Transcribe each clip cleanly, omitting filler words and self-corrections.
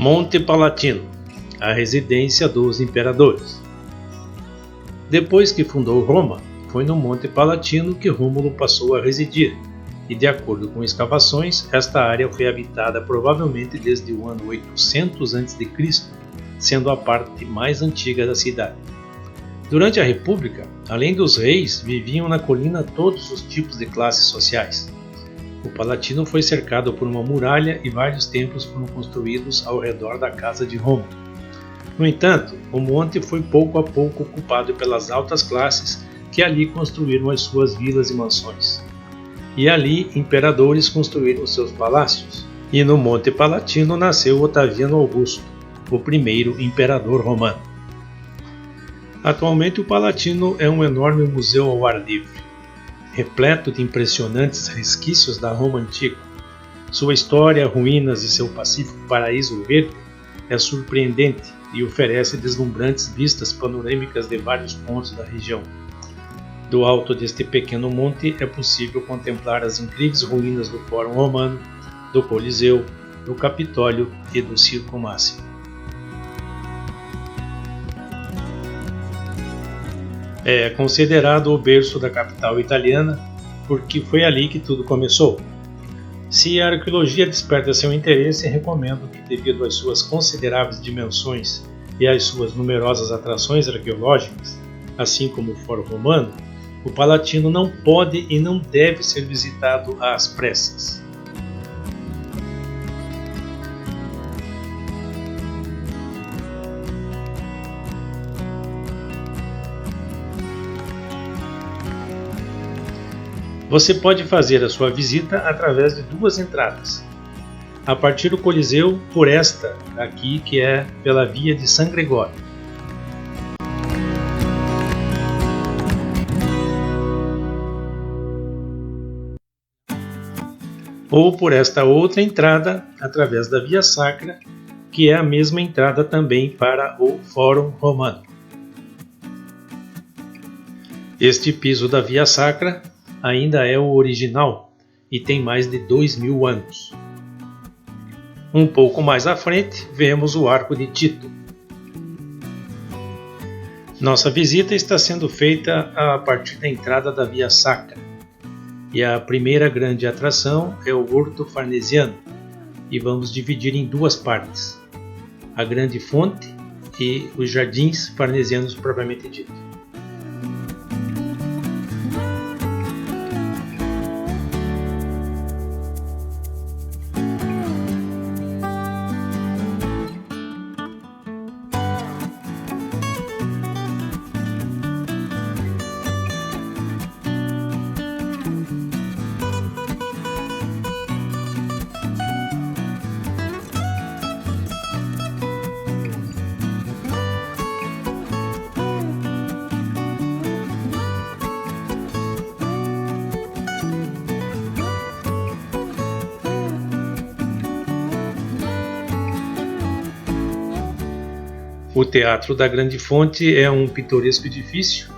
Monte Palatino, a residência dos imperadores. Depois que fundou Roma, foi no Monte Palatino que Rômulo passou a residir, e de acordo com escavações, esta área foi habitada provavelmente desde o ano 800 a.C., sendo a parte mais antiga da cidade. Durante a República, além dos reis, viviam na colina todos os tipos de classes sociais. O Palatino foi cercado por uma muralha e vários templos foram construídos ao redor da casa de Rômulo. No entanto, o monte foi pouco a pouco ocupado pelas altas classes que ali construíram as suas vilas e mansões. E ali imperadores construíram seus palácios. E no Monte Palatino nasceu Otaviano Augusto, o primeiro imperador romano. Atualmente o Palatino é um enorme museu ao ar livre, repleto de impressionantes resquícios da Roma antiga. Sua história, ruínas e seu pacífico paraíso verde é surpreendente e oferece deslumbrantes vistas panorâmicas de vários pontos da região. Do alto deste pequeno monte é possível contemplar as incríveis ruínas do Fórum Romano, do Coliseu, do Capitólio e do Circo Máximo. É considerado o berço da capital italiana porque foi ali que tudo começou. Se a arqueologia desperta seu interesse, recomendo que, devido às suas consideráveis dimensões e às suas numerosas atrações arqueológicas, assim como o Fórum Romano, o Palatino não pode e não deve ser visitado às pressas. Você pode fazer a sua visita através de duas entradas. A partir do Coliseu, por esta aqui, que é pela Via de San Gregório. Ou por esta outra entrada, através da Via Sacra, que é a mesma entrada também para o Fórum Romano. Este piso da Via Sacra ainda é o original e tem mais de 2000 anos. Um pouco mais à frente, vemos o Arco de Tito. Nossa visita está sendo feita a partir da entrada da Via Sacra, e a primeira grande atração é o Horto Farnesiano, e vamos dividir em duas partes: a Grande Fonte e os Jardins Farnesianos propriamente dito. O Teatro da Grande Fonte é um pitoresco edifício,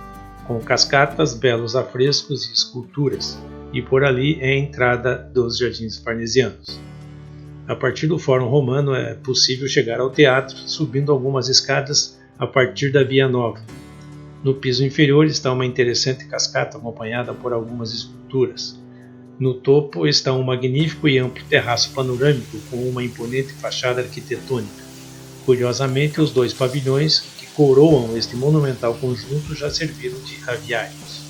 com cascatas, belos afrescos e esculturas, e por ali é a entrada dos Jardins Farnesianos. A partir do Fórum Romano é possível chegar ao teatro subindo algumas escadas a partir da Via Nova. No piso inferior está uma interessante cascata acompanhada por algumas esculturas. No topo está um magnífico e amplo terraço panorâmico com uma imponente fachada arquitetônica. Curiosamente, os dois pavilhões que coroam este monumental conjunto já serviram de aviários.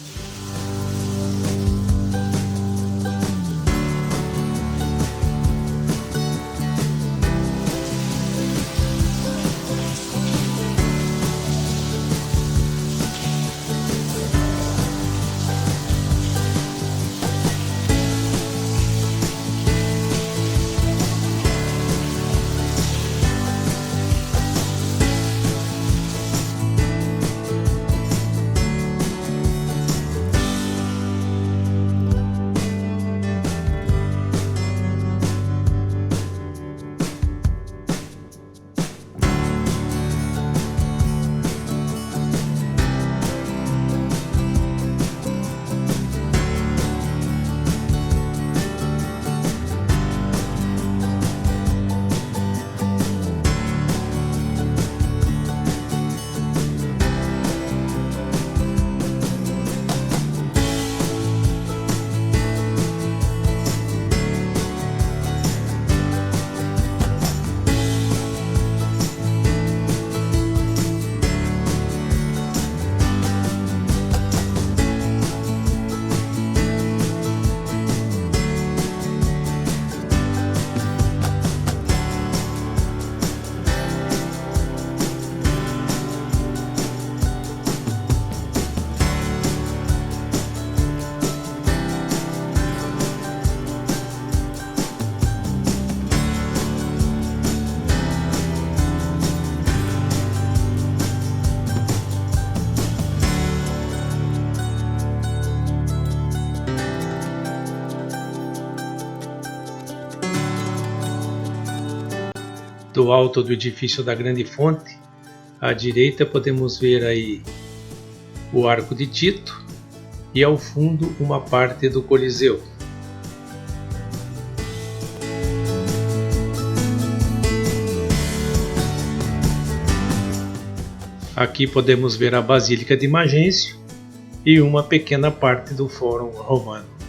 do alto do edifício da Grande Fonte, à direita podemos ver aí o Arco de Tito e ao fundo uma parte do Coliseu. Aqui podemos ver a Basílica de Magêncio e uma pequena parte do Fórum Romano.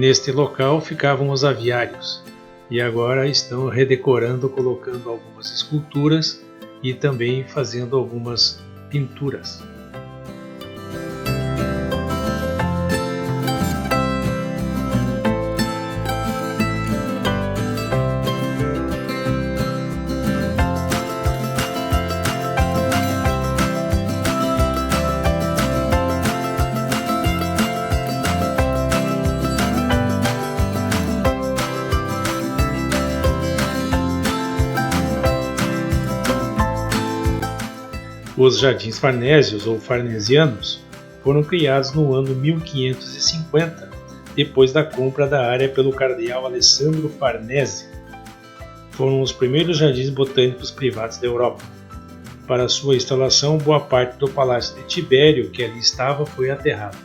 Neste local ficavam os aviários e agora estão redecorando, colocando algumas esculturas e também fazendo algumas pinturas. Os Jardins Farnésios ou Farnesianos foram criados no ano 1550, depois da compra da área pelo cardeal Alessandro Farnese. Foram os primeiros jardins botânicos privados da Europa. Para sua instalação, boa parte do Palácio de Tibério, que ali estava, foi aterrado.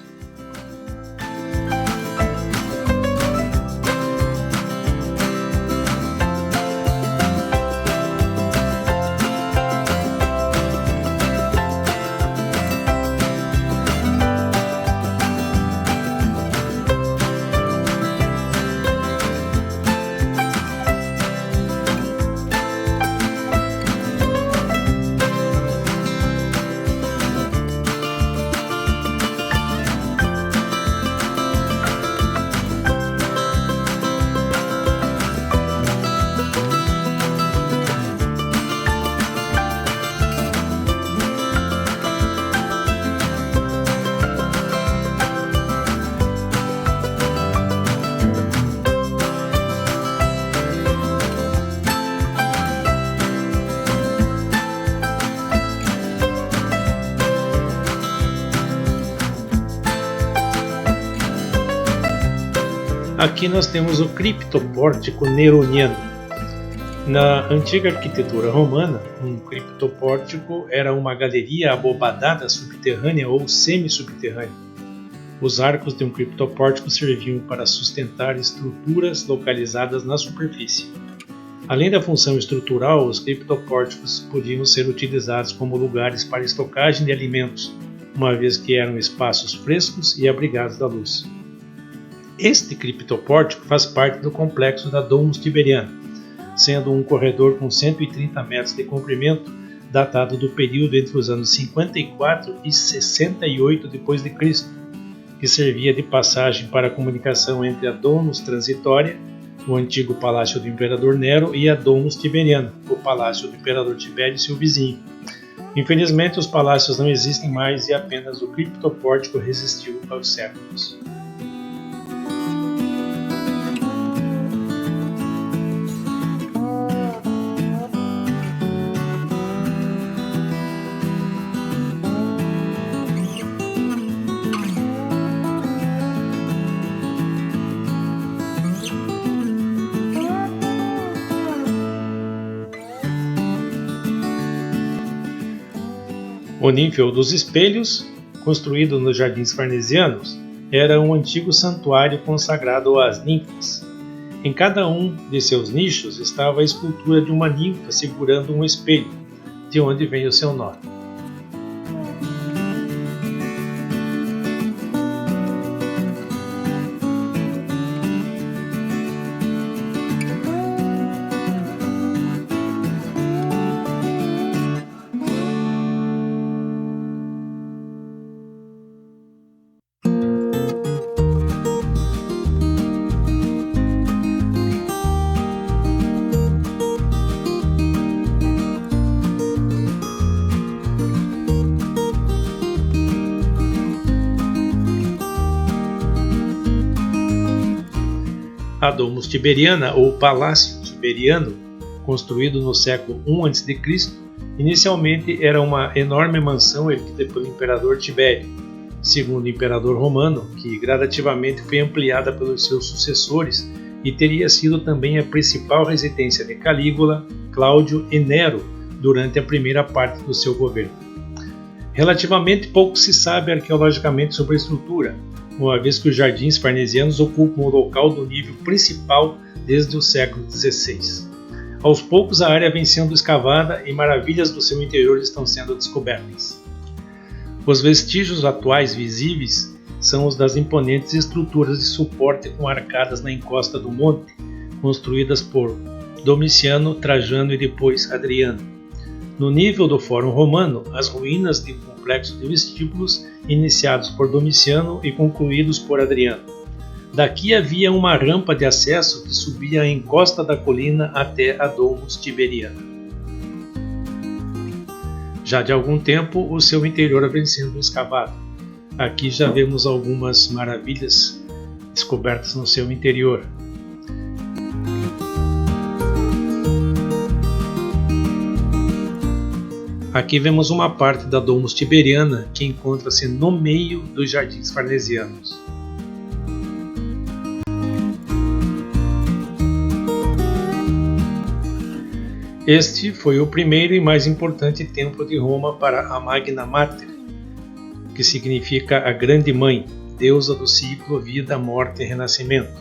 Aqui nós temos o criptopórtico neroniano. Na antiga arquitetura romana, um criptopórtico era uma galeria abobadada subterrânea ou semi-subterrânea. Os arcos de um criptopórtico serviam para sustentar estruturas localizadas na superfície. Além da função estrutural, os criptopórticos podiam ser utilizados como lugares para estocagem de alimentos, uma vez que eram espaços frescos e abrigados da luz. Este criptopórtico faz parte do complexo da Domus Tiberiana, sendo um corredor com 130 metros de comprimento, datado do período entre os anos 54 e 68 d.C., que servia de passagem para a comunicação entre a Domus Transitória, o antigo palácio do imperador Nero, e a Domus Tiberiana, o palácio do imperador Tibério e seu vizinho. Infelizmente, os palácios não existem mais e apenas o criptopórtico resistiu aos séculos. O Ninfeo dos Espelhos, construído nos Jardins Farnesianos, era um antigo santuário consagrado às ninfas. Em cada um de seus nichos estava a escultura de uma ninfa segurando um espelho, de onde vem o seu nome. A Domus Tiberiana, ou Palácio Tiberiano, construído no século I a.C., inicialmente era uma enorme mansão erguida pelo imperador Tibério, segundo imperador romano, que gradativamente foi ampliada pelos seus sucessores e teria sido também a principal residência de Calígula, Cláudio e Nero durante a primeira parte do seu governo. Relativamente pouco se sabe arqueologicamente sobre a estrutura, uma vez que os jardins farnesianos ocupam o local do nível principal desde o século XVI. Aos poucos a área vem sendo escavada e maravilhas do seu interior estão sendo descobertas. Os vestígios atuais visíveis são os das imponentes estruturas de suporte com arcadas na encosta do monte, construídas por Domiciano, Trajano e depois Adriano. No nível do Fórum Romano, as ruínas de um complexo de vestíbulos iniciados por Domiciano e concluídos por Adriano. Daqui havia uma rampa de acesso que subia a encosta da colina até a Domus Tiberiana. Já de algum tempo, o seu interior vem sendo escavado. Aqui já vemos algumas maravilhas descobertas no seu interior. Aqui vemos uma parte da Domus Tiberiana que encontra-se no meio dos jardins farnesianos. Este foi o primeiro e mais importante templo de Roma para a Magna Mater, que significa a Grande Mãe, deusa do ciclo, vida, morte e renascimento,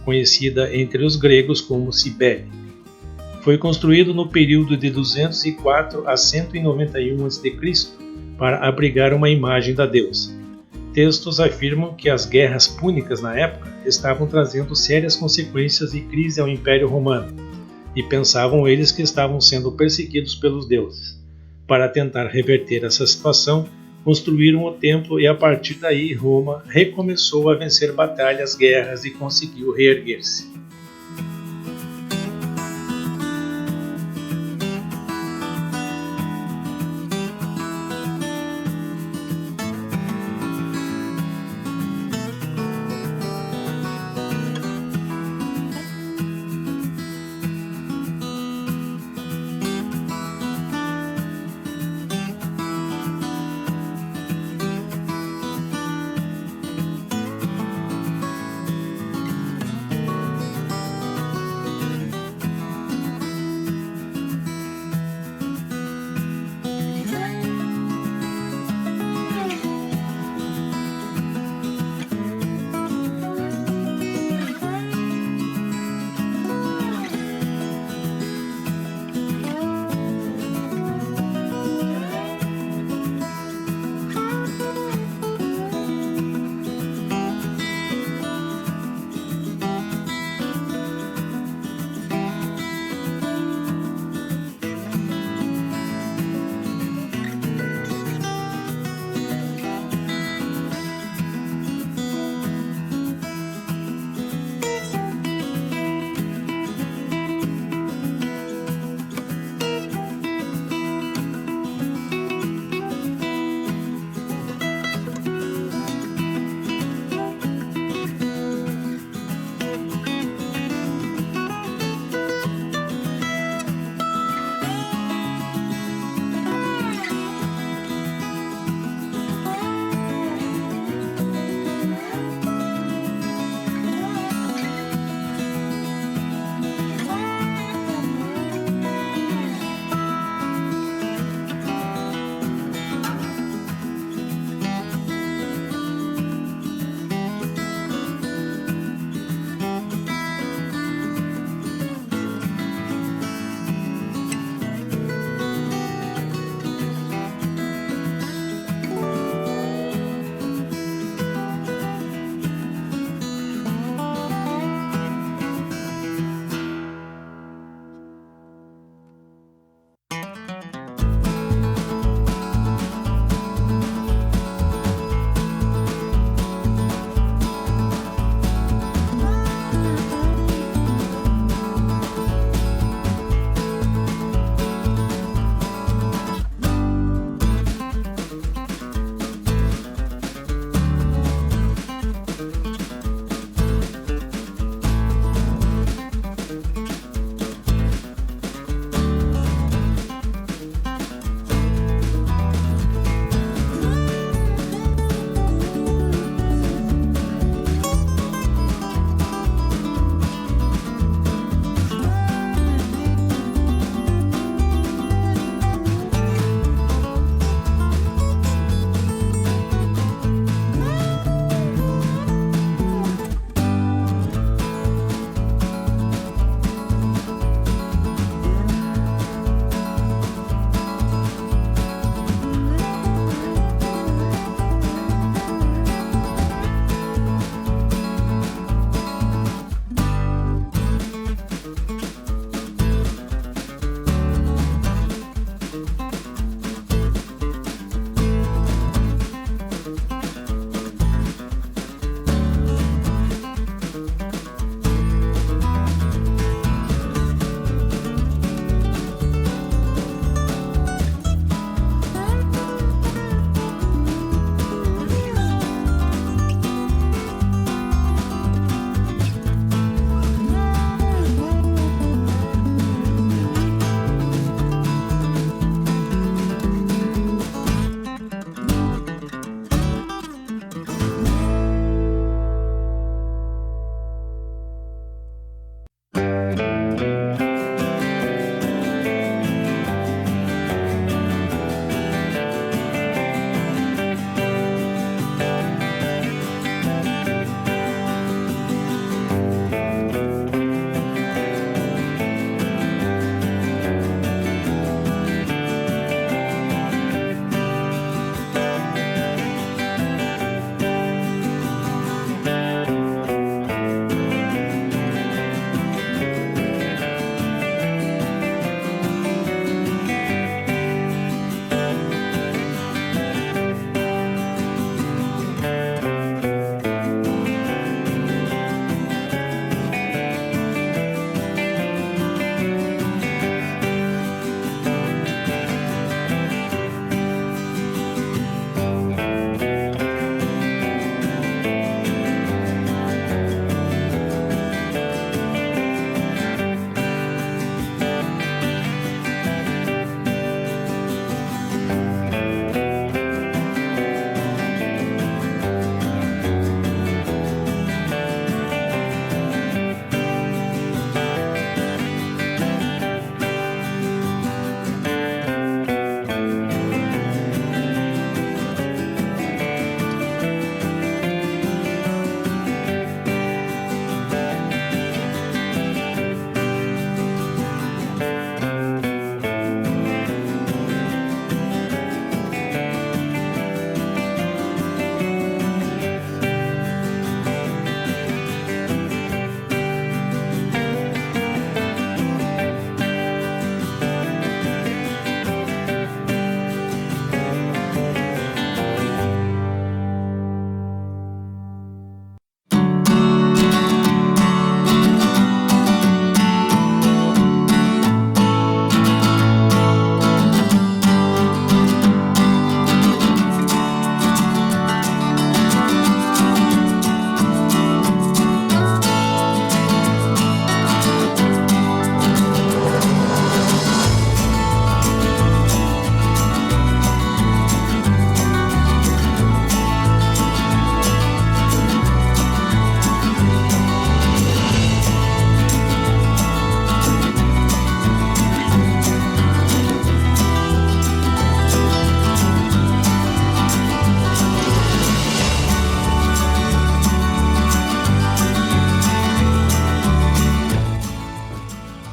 conhecida entre os gregos como Cibele. Foi construído no período de 204 a 191 a.C. para abrigar uma imagem da deusa. Textos afirmam que as guerras púnicas na época estavam trazendo sérias consequências e crise ao Império Romano, e pensavam eles que estavam sendo perseguidos pelos deuses. Para tentar reverter essa situação, construíram o templo e a partir daí Roma recomeçou a vencer batalhas, guerras e conseguiu reerguer-se.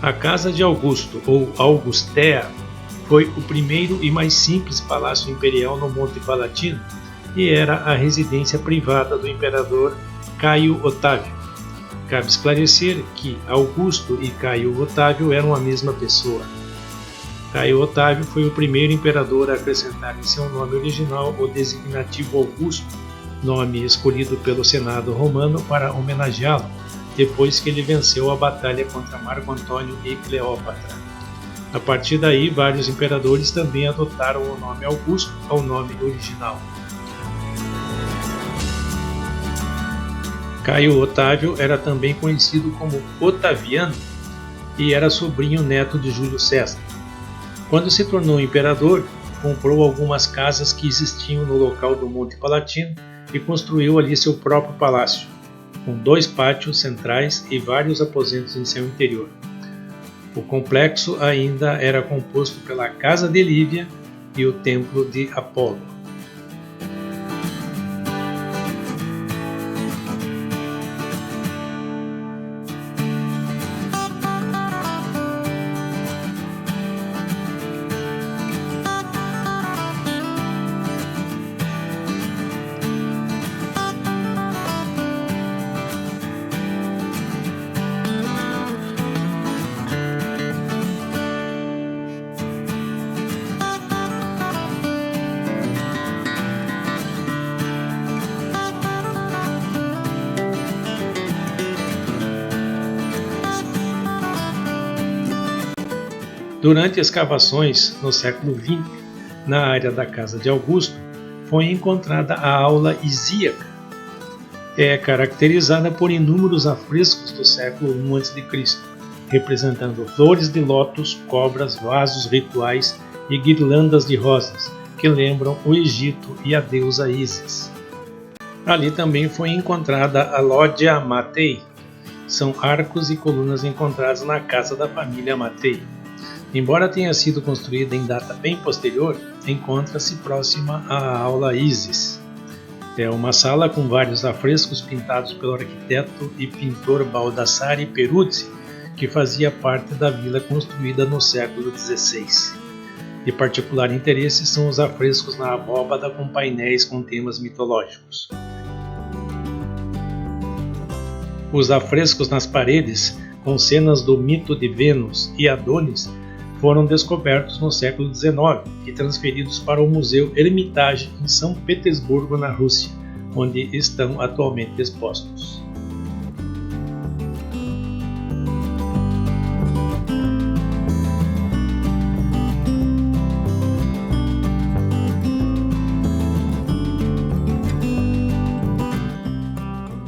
A Casa de Augusto, ou Augustea, foi o primeiro e mais simples palácio imperial no Monte Palatino e era a residência privada do imperador Caio Otávio. Cabe esclarecer que Augusto e Caio Otávio eram a mesma pessoa. Caio Otávio foi o primeiro imperador a acrescentar em seu nome original o designativo Augusto, nome escolhido pelo Senado romano para homenageá-lo, depois que ele venceu a batalha contra Marco Antônio e Cleópatra. A partir daí, vários imperadores também adotaram o nome Augusto ao nome original. Caio Otávio era também conhecido como Otaviano e era sobrinho neto de Júlio César. Quando se tornou imperador, comprou algumas casas que existiam no local do Monte Palatino e construiu ali seu próprio palácio, com 2 pátios centrais e vários aposentos em seu interior. O complexo ainda era composto pela Casa de Lívia e o Templo de Apolo. Durante escavações no século XX, na área da Casa de Augusto, foi encontrada a aula isíaca. É caracterizada por inúmeros afrescos do século I a.C., representando flores de lótus, cobras, vasos rituais e guirlandas de rosas, que lembram o Egito e a deusa Ísis. Ali também foi encontrada a Loggia Matei. São arcos e colunas encontrados na casa da família Matei. Embora tenha sido construída em data bem posterior, encontra-se próxima à aula Ísis. É uma sala com vários afrescos pintados pelo arquiteto e pintor Baldassare Peruzzi, que fazia parte da vila construída no século XVI. De particular interesse são os afrescos na abóbada com painéis com temas mitológicos. Os afrescos nas paredes, com cenas do mito de Vênus e Adonis, foram descobertos no século XIX e transferidos para o Museu Hermitage em São Petersburgo, na Rússia, onde estão atualmente expostos.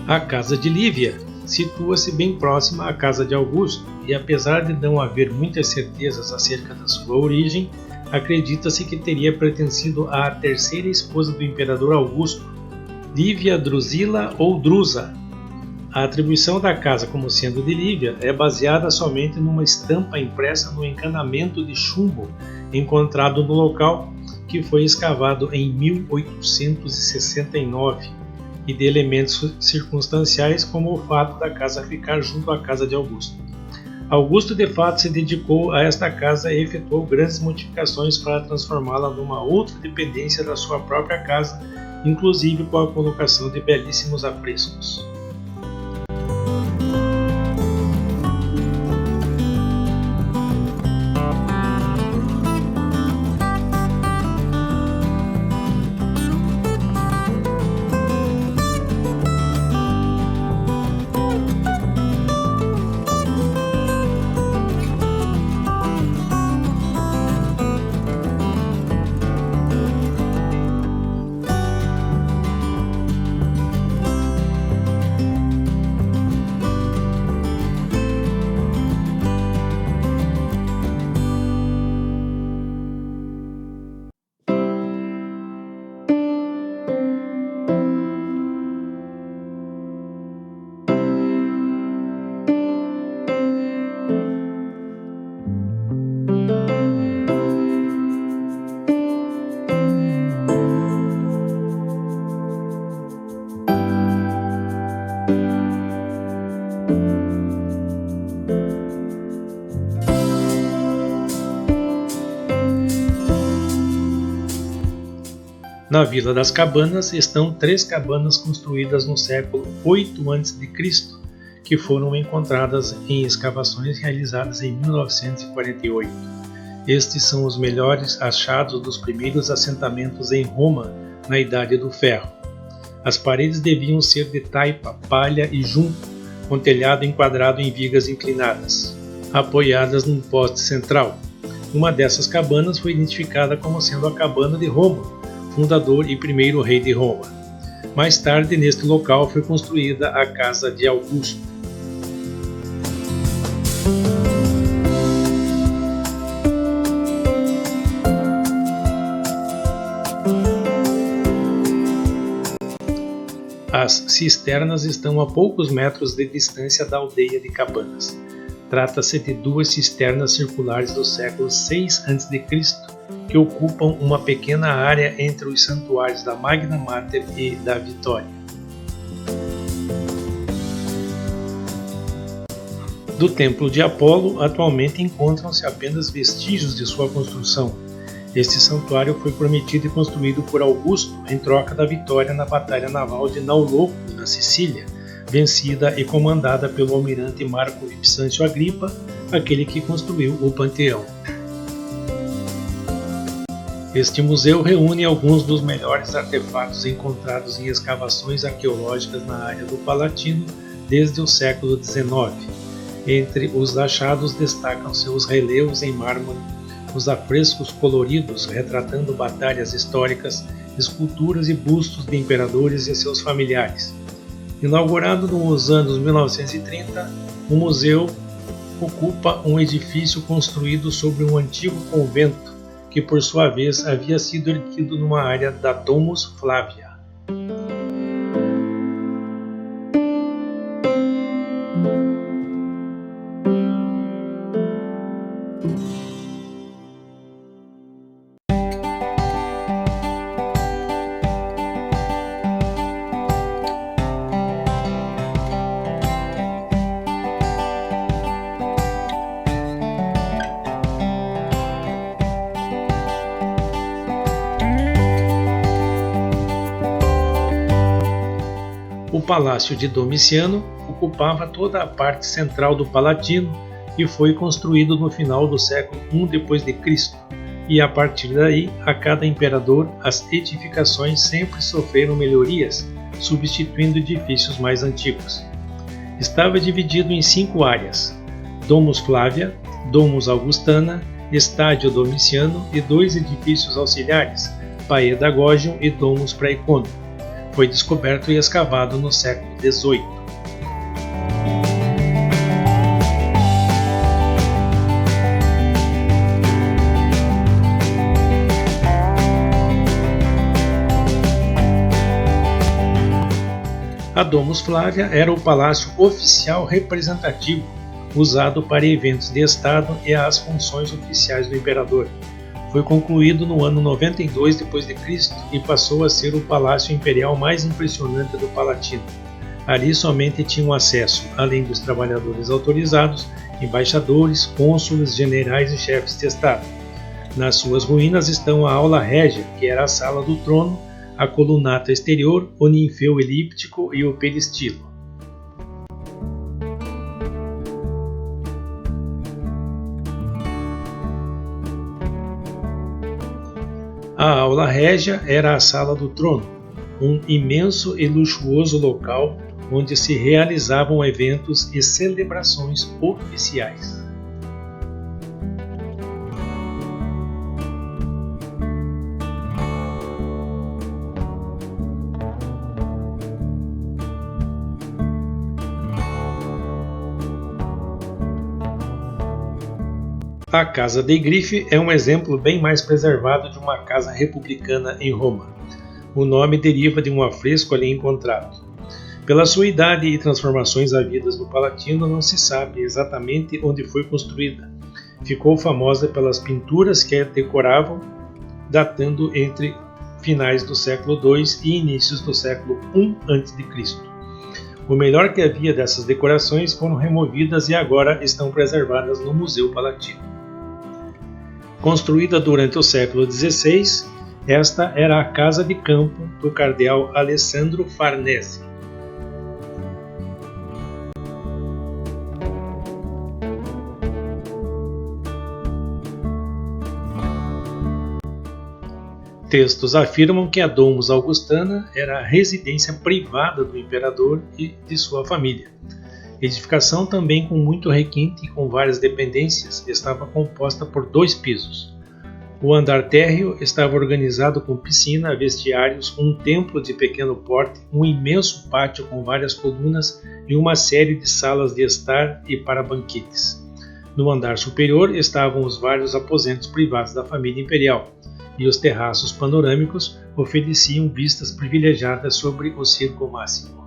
A Casa de Lívia situa-se bem próxima à Casa de Augusto e, apesar de não haver muitas certezas acerca da sua origem, acredita-se que teria pertencido à terceira esposa do imperador Augusto, Lívia Drusila ou Drusa. A atribuição da casa como sendo de Lívia é baseada somente numa estampa impressa no encanamento de chumbo encontrado no local, que foi escavado em 1869, e de elementos circunstanciais como o fato da casa ficar junto à casa de Augusto. Augusto de fato se dedicou a esta casa e efetuou grandes modificações para transformá-la numa outra dependência da sua própria casa, inclusive com a colocação de belíssimos afrescos. Na Vila das Cabanas estão 3 cabanas construídas no século 8 a.C., que foram encontradas em escavações realizadas em 1948. Estes são os melhores achados dos primeiros assentamentos em Roma na Idade do Ferro. As paredes deviam ser de taipa, palha e junco, com telhado enquadrado em vigas inclinadas, apoiadas num poste central. Uma dessas cabanas foi identificada como sendo a cabana de Rômulo, fundador e primeiro rei de Roma. Mais tarde, neste local foi construída a casa de Augusto. As cisternas estão a poucos metros de distância da aldeia de Cabanas. Trata-se de 2 cisternas circulares do século 6 a.C., que ocupam uma pequena área entre os santuários da Magna Mater e da Vitória. Do Templo de Apolo, atualmente encontram-se apenas vestígios de sua construção. Este santuário foi prometido e construído por Augusto em troca da vitória na Batalha Naval de Nauloco, na Sicília, vencida e comandada pelo almirante Marco Vipsâncio Agripa, aquele que construiu o Panteão. Este museu reúne alguns dos melhores artefatos encontrados em escavações arqueológicas na área do Palatino desde o século XIX. Entre os achados destacam-se os relevos em mármore, os afrescos coloridos retratando batalhas históricas, esculturas e bustos de imperadores e seus familiares. Inaugurado nos anos 1930, o museu ocupa um edifício construído sobre um antigo convento, que por sua vez havia sido erguido numa área da Domus Flavia. O Palácio de Domiciano ocupava toda a parte central do Palatino e foi construído no final do século I d.C., e a partir daí, a cada imperador, as edificações sempre sofreram melhorias, substituindo edifícios mais antigos. Estava dividido em 5 áreas: Domus Flavia, Domus Augustana, Estádio Domiciano e 2 edifícios auxiliares, Paedagogium e Domus Praeconum. Foi descoberto e escavado no século XVIII. A Domus Flavia era o palácio oficial representativo, usado para eventos de Estado e as funções oficiais do imperador. Foi concluído no ano 92 d.C. e passou a ser o palácio imperial mais impressionante do Palatino. Ali somente tinham acesso, além dos trabalhadores autorizados, embaixadores, cônsules, generais e chefes de Estado. Nas suas ruínas estão a Aula Régia, que era a sala do trono, a colunata exterior, o ninfeu elíptico e o peristilo. A Aula Régia era a sala do trono, um imenso e luxuoso local onde se realizavam eventos e celebrações oficiais. A Casa dei Griffi é um exemplo bem mais preservado de uma casa republicana em Roma. O nome deriva de um afresco ali encontrado. Pela sua idade e transformações havidas no Palatino, não se sabe exatamente onde foi construída. Ficou famosa pelas pinturas que a decoravam, datando entre finais do século II e inícios do século I a.C. O melhor que havia dessas decorações foram removidas e agora estão preservadas no Museu Palatino. Construída durante o século XVI, Esta era a casa de campo do cardeal Alessandro Farnese. Textos afirmam que a Domus Augustana era a residência privada do imperador e de sua família. Edificação também com muito requinte e com várias dependências, estava composta por 2 pisos. O andar térreo estava organizado com piscina, vestiários, um templo de pequeno porte, um imenso pátio com várias colunas e uma série de salas de estar e para banquetes. No andar superior estavam os vários aposentos privados da família imperial, e os terraços panorâmicos ofereciam vistas privilegiadas sobre o circo máximo.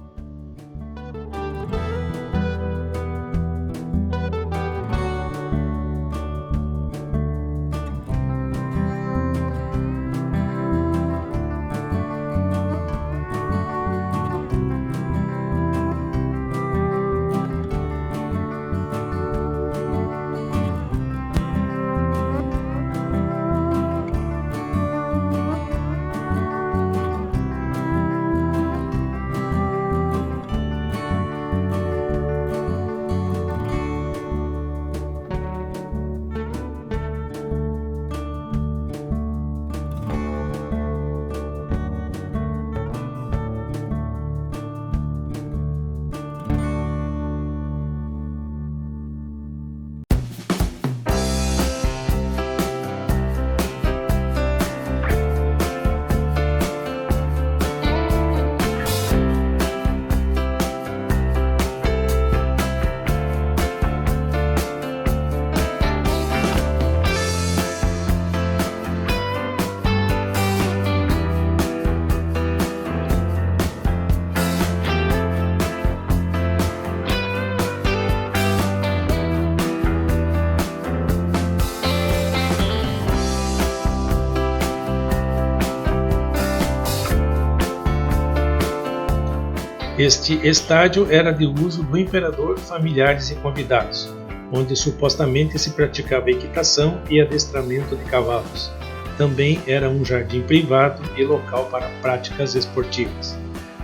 Este estádio era de uso do imperador, familiares e convidados, onde supostamente se praticava equitação e adestramento de cavalos. Também era um jardim privado e local para práticas esportivas.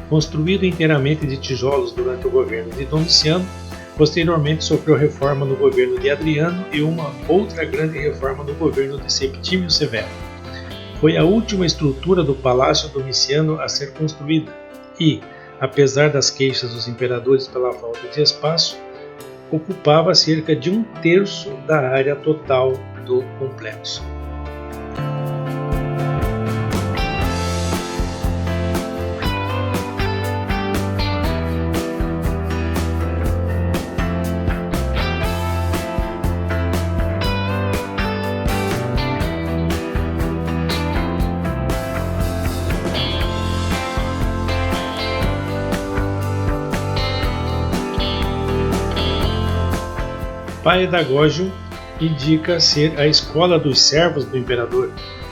Construído inteiramente de tijolos durante o governo de Domiciano, posteriormente sofreu reforma no governo de Adriano e uma outra grande reforma no governo de Septímio Severo. Foi a última estrutura do Palácio Domiciano a ser construída e, apesar das queixas dos imperadores pela falta de espaço, ocupava cerca de 1/3 da área total do complexo. Paedagógio indica ser a escola dos servos do imperador,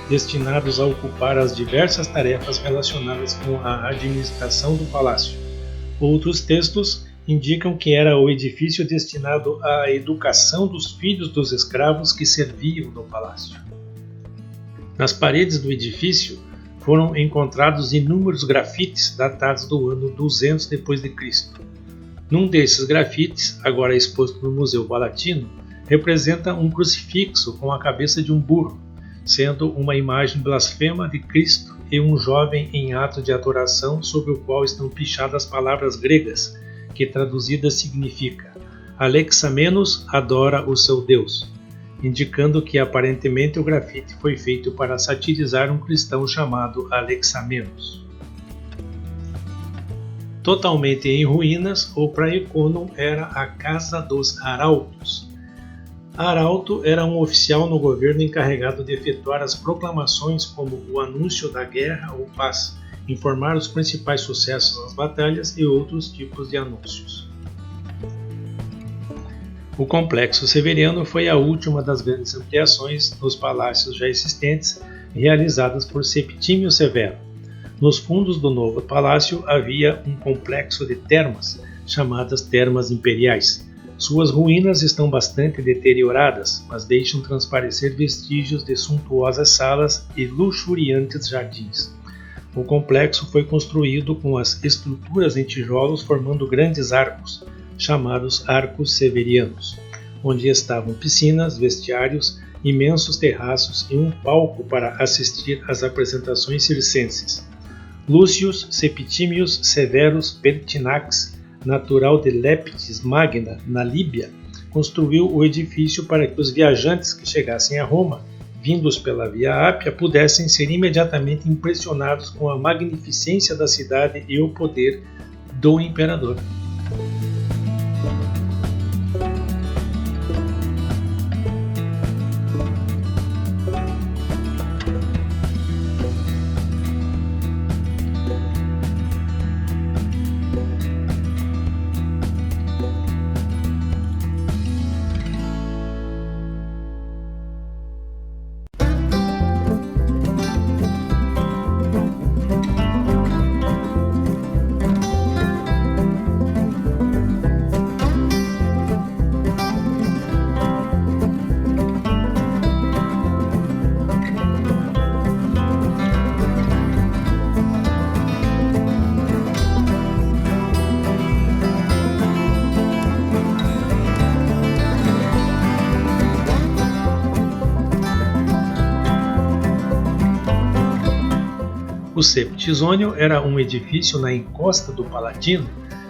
destinados a ocupar as diversas tarefas relacionadas com a administração do palácio. Outros textos indicam que era o edifício destinado à educação dos filhos dos escravos que serviam no palácio. Nas paredes do edifício foram encontrados inúmeros grafites datados do ano 200 d.C. Num desses grafites, agora exposto no Museu Palatino, representa um crucifixo com a cabeça de um burro, sendo uma imagem blasfema de Cristo e um jovem em ato de adoração sobre o qual estão pichadas palavras gregas, que traduzidas significa Alexamenos adora o seu Deus, indicando que aparentemente o grafite foi feito para satirizar um cristão chamado Alexamenos. Totalmente em ruínas, o praeconum era a Casa dos Arautos. Arauto era um oficial no governo encarregado de efetuar as proclamações como o anúncio da guerra ou paz, informar os principais sucessos nas batalhas e outros tipos de anúncios. O Complexo Severiano foi a última das grandes ampliações nos palácios já existentes realizadas por Septímio Severo. Nos fundos do novo palácio havia um complexo de termas, chamadas Termas Imperiais, Suas ruínas estão bastante deterioradas, mas deixam transparecer vestígios de suntuosas salas e luxuriantes jardins. O complexo foi construído com as estruturas em tijolos formando grandes arcos, chamados arcos severianos, onde estavam piscinas, vestiários, imensos terraços e um palco para assistir às apresentações circenses. Lucius Septimius Severus Pertinax, natural de Leptis Magna, na Líbia, construiu o edifício para que os viajantes que chegassem a Roma, vindos pela Via Ápia, pudessem ser imediatamente impressionados com a magnificência da cidade e o poder do imperador. O Septizônio era um edifício na encosta do Palatino,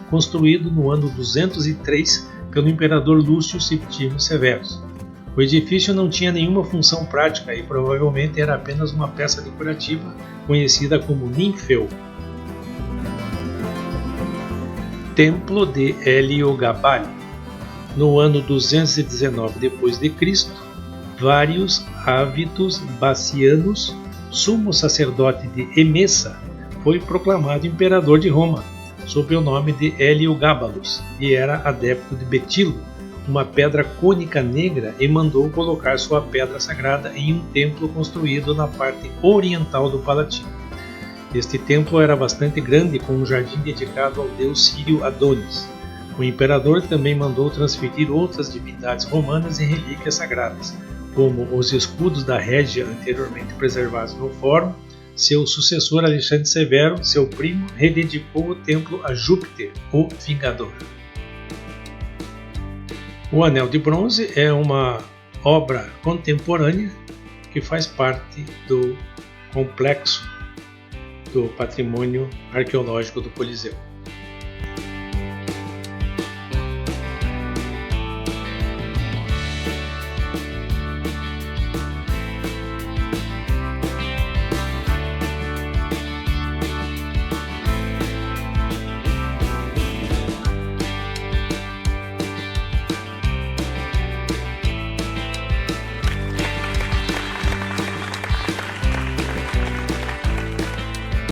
construído no ano 203 pelo imperador Lúcio Septímio Severus. O edifício não tinha nenhuma função prática e provavelmente era apenas uma peça decorativa conhecida como ninfeu. Templo de Heliogabale. No ano 219 d.C., vários ávitos bacianos, sumo sacerdote de Emesa, foi proclamado imperador de Roma, sob o nome de Heliogábalus, e era adepto de Betilo, uma pedra cônica negra, e mandou colocar sua pedra sagrada em um templo construído na parte oriental do Palatino. Este templo era bastante grande, com um jardim dedicado ao deus sírio Adonis. O imperador também mandou transferir outras divindades romanas e relíquias sagradas, como os escudos da Régia anteriormente preservados no Fórum. Seu sucessor Alexandre Severo, seu primo, rededicou o templo a Júpiter, o Vingador. O Anel de Bronze é uma obra contemporânea que faz parte do complexo do patrimônio arqueológico do Coliseu.